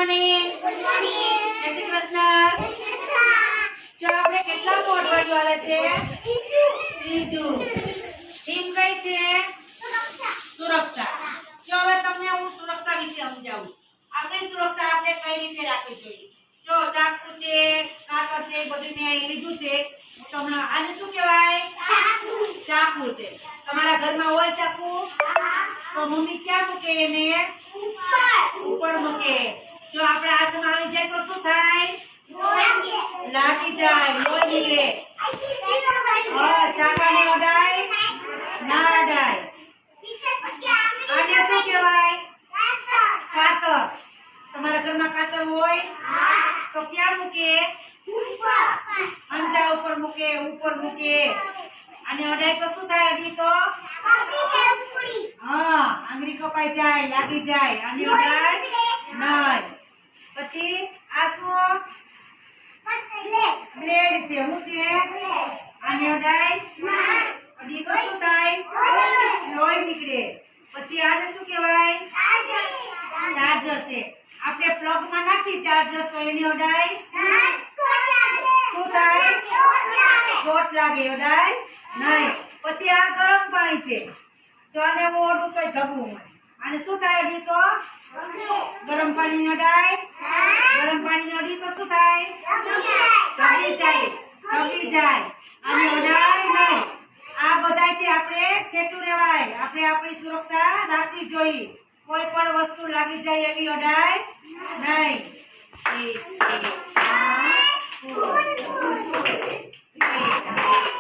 Morning. જય શ્રી કૃષ્ણ. જો આપણે કેટલા મોડ વાળા છે? ત્રીજું. થીમ કઈ છે? સુરક્ષા. જો હવે તમને હું સુરક્ષા વિશે સમજાવું. આપણી સુરક્ષા આપણે કઈ રીતે રાખવી જોઈએ? જો ચાકુ છે, કાતર છે, બધું મેં અહીં લીધું છે. હું તમને આને શું કહેવાય? ચાકુ છે. તમારા ઘરમાં હોય ચાકુ? તો મમ્મી ક્યાં મૂકે એને? ઉપર મૂકે. જો આપણા હાથમાં આવી જાય તો શું થાય? લાગી જાય, લોહી નીકળે. ચાકાને અડાય ના અડાય. આને શું કહેવાય? કાતર. તમારા ઘરમાં કાતર હોય તો ક્યાં મૂકે? અંજા ઉપર મૂકે, ઉપર મૂકે. આને અડાય તો શું થાય? હજી તો આંગળી કપાઈ જાય, લાગી જાય. આને અડાય નહીં. પછી આ શું? બ્લેડ છે. શું છે? આને અડાય હજી તો શું થાય? લોહી નીકળે. પછી આને શું કહેવાય? ચાર્જર છે. આપણે પ્લગમાં નાખી ચાર્જર તો એની અડાય શું થાય? શોર્ટ લાગે, અડાય નહીં. પછી આ ગરમ પાણી છે. તો આને હું ઓઢું તો ધબવું હોય. આને શું થાય? હજી તો ગરમ પાણી અડાય. ગરમ પાણી અડી તો શું થાય? ધબી જાય, ધબી જાય. આને અડાય નહીં. આ બધાથી આપણે છેટું રહેવાય. આપણે આપણી સુરક્ષા રાખવી જોઈએ. કોઈ પણ વસ્તુ લાગી જાય એવી અડાય નહીં. 1 2 3 4 5 6 7 8 9 10